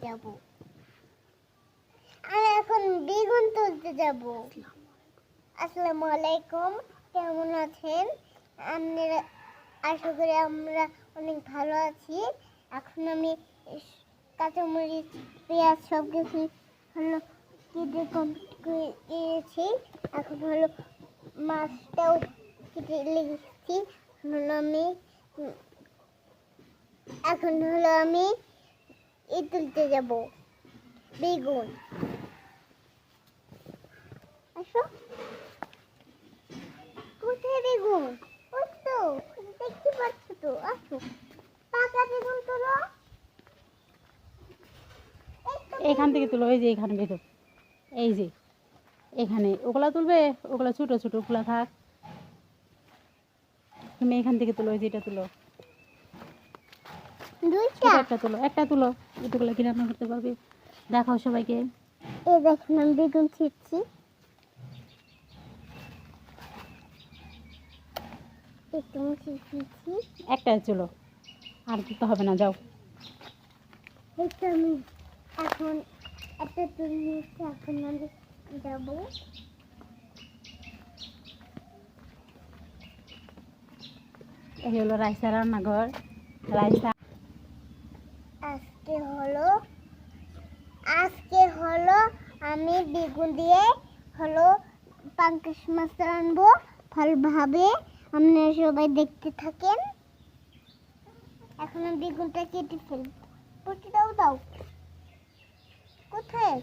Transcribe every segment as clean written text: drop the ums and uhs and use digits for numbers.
যাব। আমি এখন বেগুন তুলতে যাব। আসসালামু আলাইকুম, কেমন আছেন আপনারা? আশা করি আমরা অনেক ভালো আছি। এখন আমি কাঁচামরিচ পেঁয়াজ সব কিছু হলো কেটে কমপ্লিট করে দিয়েছি। এখন হলো মাছটাও কেটে লেগেছি। এখন হলো আমি তুলতে যাব বেগুন। আসো, কোথায় বেগুন? ওই তো দেখতে পাচ্ছ তো, আসো পাকা বেগুন তোলো। এখান থেকে তুলো, এই যে এখানে ভেতর, এই যে এখানে ওগুলা তুলবে, ওগুলা ছোট ছোট, ওগুলা থাক, তুমি এখান থেকে তুলো, এই যে এটা তুলো, ছোট একটা তুলো, একটা তুলো, এতগুলো কি রান্না করতে পারবে? দেখাও সবাইকে। এই দেখুন আমি বেগুন ছিঁড়ছি। একটু ছিঁড়ছি, একটা চলো, আর তুলতে হবে না, যাও। এই তো আমি এখন একটা তুলে নিয়েছি। এখন আমি যাবো। এই হলো রাইসা রান্নাঘর। রাইসা আজকে হলো আমি বেগুন দিয়ে হলো পাঙ্কাশ মাছ রান্নবো ভালোভাবে। আপনারা সবাই দেখতে থাকেন। এখন আমি বেগুনটা কেটে ফেলব। পটি দাও দাও, কোথায়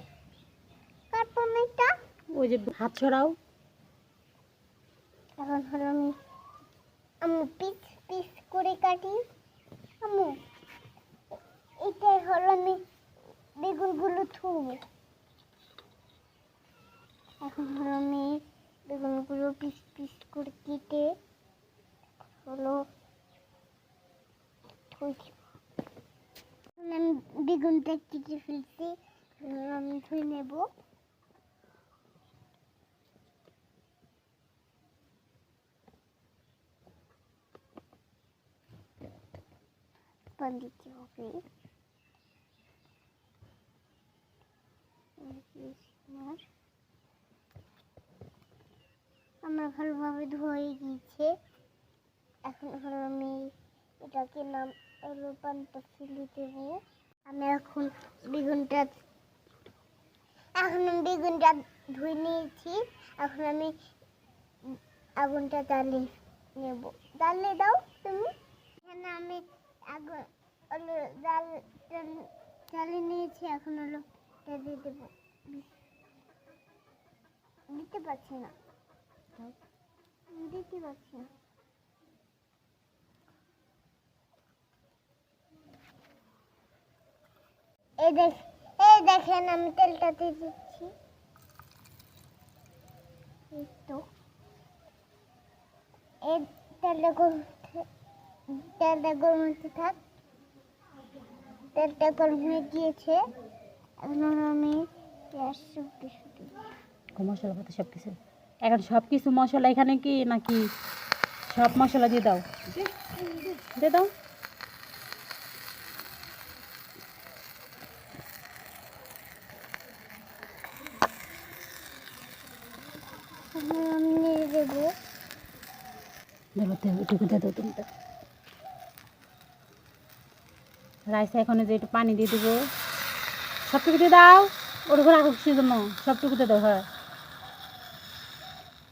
কাটবো না এটা? ওই যে হাত ছড়াও। এখন হলো আমি পিস পিস করে কাটি। আম্মু, এটাই হলো আমি বেগুনগুলো থুবো। এখন হলো আমি বেগুনগুলো পিস পিস করে কেটে হলো আমি বেগুনটা কেটে ফেলছি। আমি ধুয়ে নেব। পানি দিতে হবে। আমার ভালোভাবে ধুয়ে গিয়েছে। এখন হলো আমি এটাকে পানিটা ফেলে দেব। আমি এখন বেগুনটা ধুয়ে নিয়েছি। এখন আমি আগুনটা জ্বালিয়ে নেব। জ্বালিয়ে দাও তুমি। এখানে আমি আগুন হলো জ্বালিয়ে নিয়েছি। এখন হলো এটা দিয়ে দেবো। দিতে পারছি না, দিতে পারছি না। এই দেখেন আমি তেলটা দিয়ে দিচ্ছি। এই তো এই তেলটা গরম হতে থাক। তেলটা গরম হয়ে গিয়েছে। এখন আমি পেঁয়াজ মশলা পাতা সব কিছু, এখন সব কিছু মশলা এখানে কি নাকি সব মশলা দিয়ে দাও, দিয়ে দাও। আমি নেড়ে দেবো। এটুকু দিয়ে দাও তুমি তো। রাইসে এখন যে একটু পানি দিয়ে দেবো, সবটুকু দিয়ে দাও। ওটুকু রাখো কিসের জন্য? সবটুকু দিয়ে দাও। হ্যাঁ,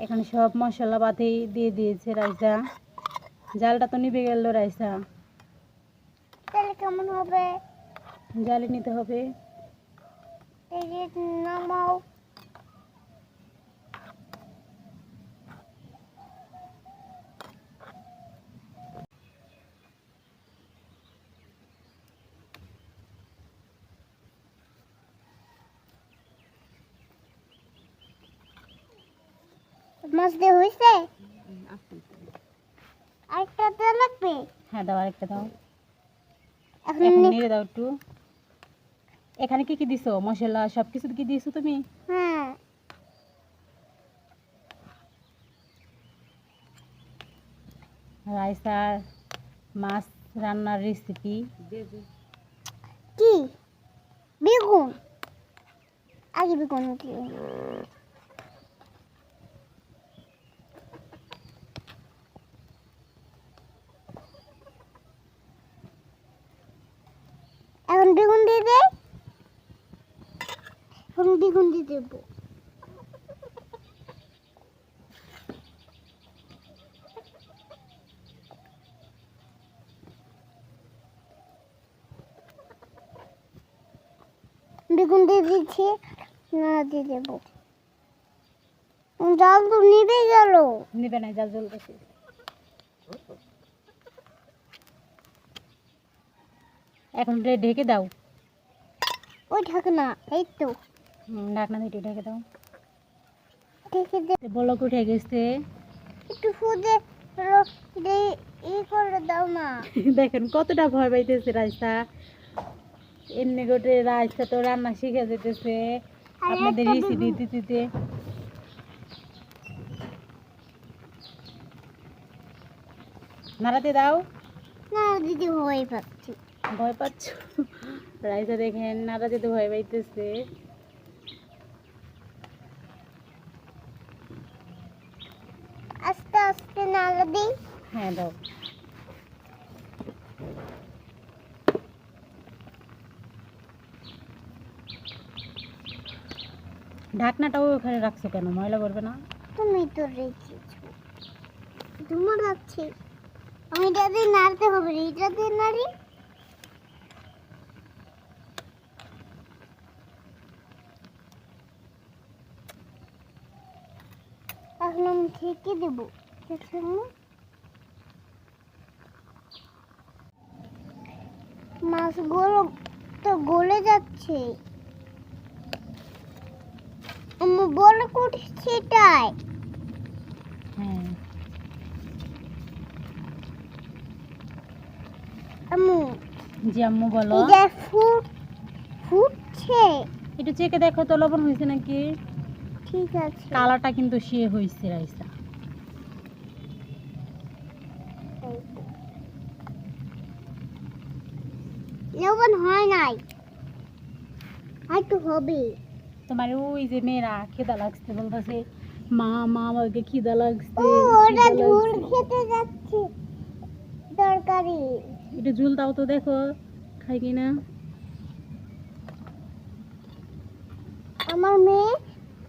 এখানে সব মশলা পাতি দিয়ে দিয়েছে রাইসা। জালটা তো নিভে গেল রাইসা। তাহলে কেমন হবে? জালে নিতে হবে। এই যে নামাও। মাছ দিয়ে হয়েছে? আরেকটা দেওয়া লাগবে? হ্যাঁ দাও, আরেকটা দাও। এখন এখন নেড়ে দাও একটু। এখানে কি কি দিছো? মশলা সব কিছু কি দিয়েছো তুমি? হ্যাঁ, রাইসার মাছ রান্নার রেসিপি। কি আগে বেগুন দিয়ে এখন বেগুন দিয়ে দে। এখন বেগুন দিয়ে দেবো। বেগুন দিয়ে দিচ্ছি, না দিয়ে দেবো। জল তো নিভে গেল। নেবে না, জাল জ্বলতেছে। এখন ঢেকে দাও। ওই ঢাকে না, এই তো ঢাকনা দিয়ে ঢেকে দাও। ঢেকে দে। বলক উঠে গেছে। একটু ফুদে ই করে দাও না। দেখেন কতটা ভয় পাইতেছে রাইসা। এমনি গোটে রাইসা তো রান্না শিখে যেতেছে আর আপনাদের একটা রেসিপি বেগুন। দিতে। নাড়াতে দাও। না দিদি ভয় পাচ্ছি। ভয় পাচ্ছ? রাইসা দেখেন নাড়াতে তো ভয় পাইতেছে। আস্তে আস্তে নাড়া দিই। হ্যাঁ দাও। ঢাকনাটাও ওখানে রাখছো কেন? ময়লা করবে না? তুমি তো রেখেছো, তোমার রাখছি। আমি এটা দিয়ে নাড়তে হবে, এটা দিয়ে নাড়ি। এখন আমি ঢেকে দেবো। ঠিক আছে আম্মু? মাছগুলো তো গলে যাচ্ছে। আম্মু বলে কুটছি এটাই। হ্যাঁ। আম্মু জি আম্মু বলো। এটা ফুটছে। একটু চেখে দেখো তো লবণ হয়েছে নাকি। ঠিক আছে। কালারটা কিন্তু সে হয়েছে রাইসা। লবণ হয় নাই, হয়তো হবে। তোমার ওই যে মেয়েরা খিদা লাগছে বলতেছে, মা মা আমাকে খিদা লাগছে। ও ওরা খিদা ঝোল লাগছে। খেতে যাচ্ছে তরকারি। একটু ঝুল দাও তো দেখো খাই কিনা। আমার মেয়ে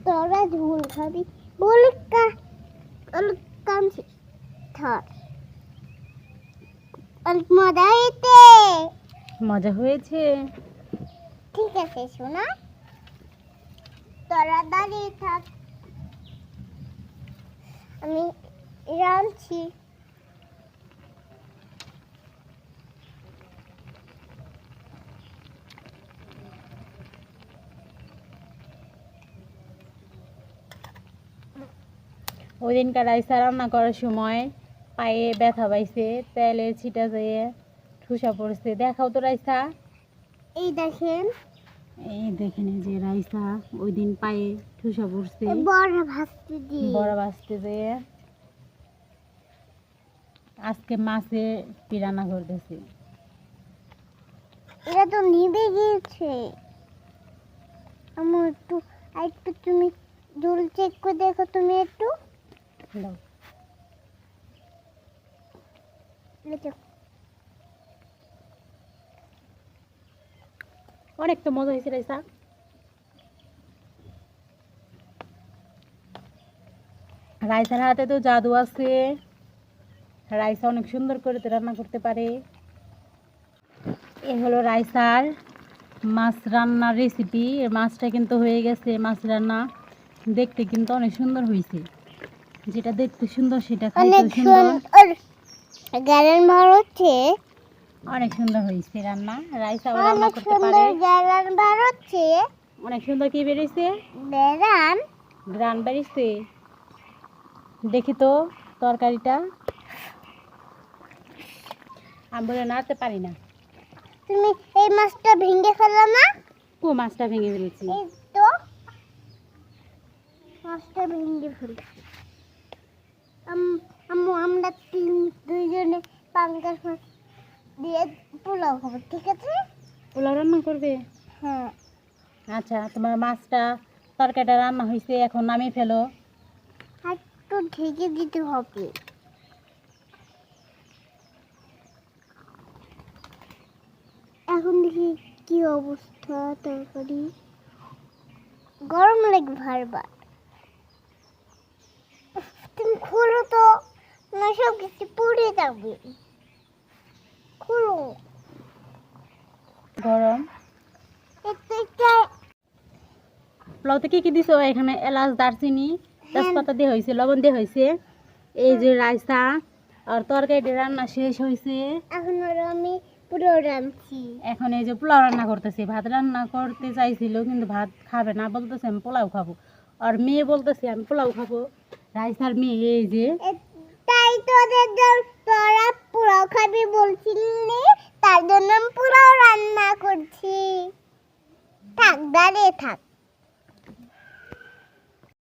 তোরা ঝোল খাবি বলে কাঁদছে। থাক, অনেক মজা হয়েছে। মজা হয়েছে। ঠিক আছে শোনা, তোরা দাঁড়িয়ে থাক, আমি রাঁধছি। ওই দিনকার রাইসা রান্না করার সময় পায়ে ব্যথা পাইছে, তেলের ছিটা যেয়ে ঠুসা পড়ছে। দেখাও তো রাইসা। এই দেখেন, এই দেখেন এই যে রাইসা ওই দিন পায়ে ঠুসা পড়ছে বড় ভাসতে দি। বড় বাঁচতে যেয়ে। আজকে মাছে পিরানা করতেছি। এটা তো নিভে গিয়েছে। আমার একটু একটু তুমি ঝোল চেক করে দেখো, তুমি একটু দাও। দেখো। অনেক তো মজা হয়েছে রাইসা। রাইসার হাতে তো জাদু আছে। রাইসা অনেক সুন্দর করে তো রান্না করতে পারে। এ হলো রাইসার মাছ রান্নার রেসিপি। মাছটা কিন্তু হয়ে গেছে। মাছ রান্না দেখতে কিন্তু অনেক সুন্দর হয়েছে। যেটা দেখতে সুন্দর সেটা খাইতেও অনেক সুন্দর। গ্যারেন বার হচ্ছে। অনেক সুন্দর হয়েছে রান্না। রাইসাও রান্না অনেক করতে সুন্দর পারে। গ্যারেন বার হচ্ছে। অনেক সুন্দর কি বেরিয়েছে? বেরান। গ্রান বেরিয়েছে। দেখি তো তরকারিটা। আমি বলে নাড়তে পারি না। তুমি এই মাছটা ভেঙে ফেলো না। মাছটা ভেঙে ফেলেছি। এই তো মাছটা ভেঙে ফেলছি। আম্মু আমরা দুইজনে পাঙ্গাস মাছ দিয়ে পোলাও খাবো, ঠিক আছে? পোলাও রান্না করবে? হ্যাঁ। আচ্ছা, তোমার মাছটা তরকারিটা রান্না হয়েছে, এখন নামিয়ে ফেলো। আর একটু ঢেকে দিতে হবে। এখন দেখি কি অবস্থা তরকারি। গরম লাগে বারবার। তুমি খুলো তো, না সব কিছু পুড়ে যাবে। খুলো। গরম। একটু একটু পোলাওতে কি কি দিছো? এখানে এলাচ, দারচিনি, তেজপাতা দিয়ে হয়েছে, লবণ দিয়ে হয়েছে। এই যে রাইসা আর তরকারিটা রান্না শেষ হয়েছে। এখন হলো আমি পুরো রাঁধছি। এখন এই যে পোলাও রান্না করতেছি। ভাত রান্না করতে চাইছিল কিন্তু ভাত খাবে না, বলতেছে আমি পোলাও খাবো। আর মেয়ে বলতেছে আমি পোলাও খাবো। রাইসার মেয়ে এই যে। তাই তোদের তোরা পোলাও খাবি বলছিলি, তার জন্য আমি পোলাও রান্না করছি। থাক, দাঁড়িয়ে থাক।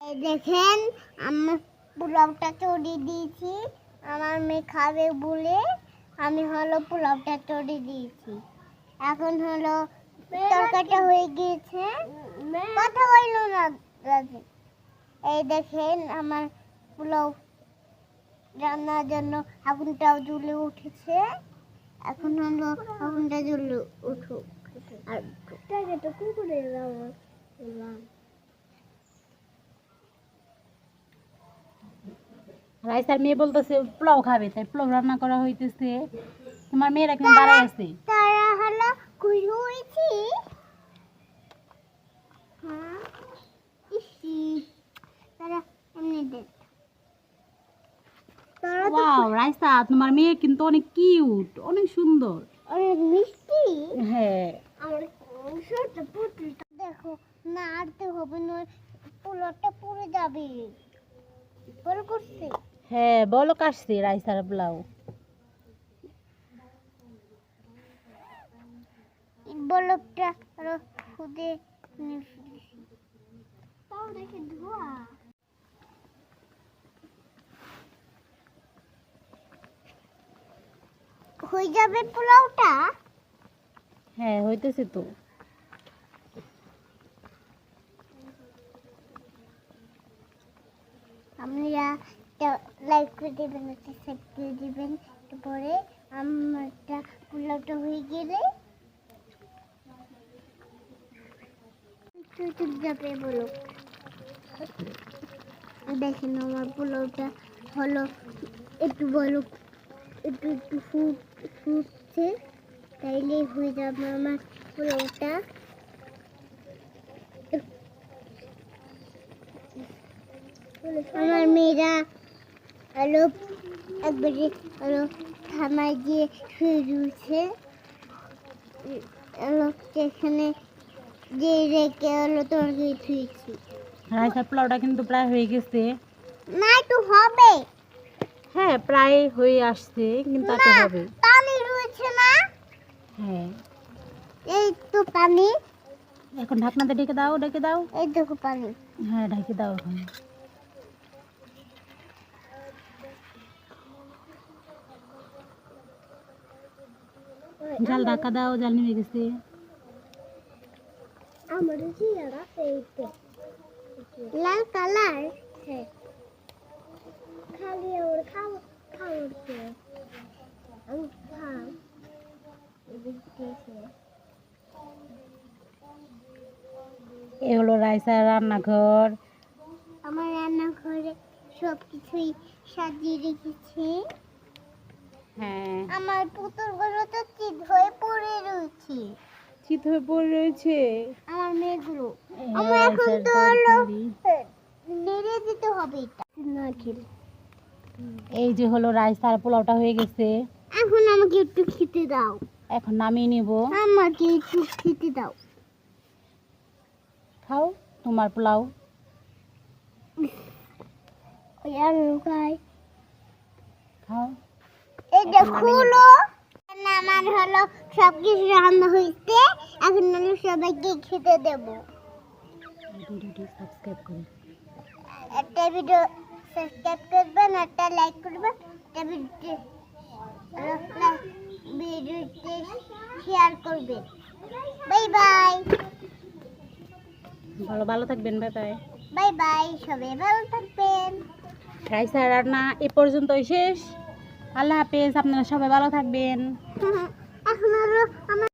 এই দেখেন, আমার পোলাওটা চড়িয়ে দিয়েছি। আমার মেয়ে খাবে বলে আমি হলো পোলাওটা চড়িয়ে দিয়েছি। এখন হলো তরকারিটা হয়ে গিয়েছে। কথা বললো না রাজি। এই দেখেন আমার পোলাও রান্নার জন্য আগুনটাও জ্বলে উঠেছে। এখন হলো আগুনটা জ্বলে উঠুক। আর টাকাটা কি করে বললাম। রাইসার মেয়ে বলতেছে পোলাও খাবে, তাই পোলাও রান্না করা হইতেছে। তোমার মেয়েরা কিন্তু দাঁড়ায় আছে। তারা হলো খুশি হয়েছি। হ্যাঁ, ইসি তারা এমনি দেখ। তারা তো ওয়াও, রাইসা তোমার মেয়ে কিন্তু অনেক কিউট, অনেক সুন্দর। অনেক মিষ্টি। হ্যাঁ। আমার ছোট পুতুলটা দেখো, নাড়তে হবে না, পোলাওটা পুড়ে যাবে। বল করছে। হ্যাঁ, বলো কাশছে রাইসার পোলাও। বলকটা আরো খুদে নিয়ে ফেলেছি। তাও দেখে ধোয়া। হয়ে যাবে পোলাওটা। হ্যাঁ, হইতেছে তো। আপনারা লাইক করে দেবেন, একটা সাবস্ক্রাইব করে দিবেন। তারপরে আমারটা পোলাওটা হয়ে গেলে একটু যাবে বলো। দেখেন আমার পোলাওটা হলো একটু বলো, একটু একটু ফুটছে, তাইলে হয়ে যাবে আমার পোলাওটা। আমার মেয়েরা হলো একবারে হলো থামায় গিয়ে শুয়ে রয়েছে। হলো এখানে যে রেখে হলো তরকারি ধুয়েছি। রাইসার পোলাওটা কিন্তু প্রায় হয়ে গেছে। না, একটু হবে। হ্যাঁ, প্রায় হয়ে আসছে, কিন্তু আরো না, হবে। পানি রয়েছে না। হ্যাঁ, এই তো পানি। এখন ঢাকনাতে ঢেকে দাও, ঢেকে দাও। এই দেখো পানি। হ্যাঁ, ঢেকে দাও এখন। জাল ঢাকা দাও, জাল নেমে গেছে। আমার জিয়ারা এইতে লাল কালার। হ্যাঁ, খালি ওর খাওয়াচ্ছে। আমি খাও দেখতেছে। এ হলো রাইসার রান্নাঘর। আমার রান্নাঘরে সব কিছুই সাজিয়ে রেখেছি। হ্যাঁ, আমার পুতুলগুলো তো চিত হয়ে পড়ে রয়েছে। শীত হয়ে পড়ে রয়েছে। আমার মেয়েগুলো এই আমার এখন রাইসার তো হলো তরকারি। নেড়ে দিতে হবে এটা না খেলে। এই যে হলো রাইসার পোলাওটা হয়ে গেছে। এখন আমাকে একটু খেতে দাও। এখন নামিয়ে নিব। আমাকে একটু খেতে দাও। খাও তোমার পোলাও। ওই আমি খাই। খাও। এই যে এখন নামিয়ে খুলো। আমার হলো সবকিছু রান্না হয়েছে। এখন হলো সবাইকে খেতে দেবো। ভিডিওটি সাবস্ক্রাইব করুন। একটা ভিডিও সাবস্ক্রাইব করবেন, একটা লাইক করবেন, একটা ভিডিওতে শেয়ার করবেন। Bye bye. ভালো ভালো থাকবেন, বাই বাই। বাই বাই, সবাই ভালো থাকবেন। রাইসা রান্না এ পর্যন্তই শেষ। আল্লাহ হাফেজ, আপনারা সবাই ভালো থাকবেন। এখন আরো আমার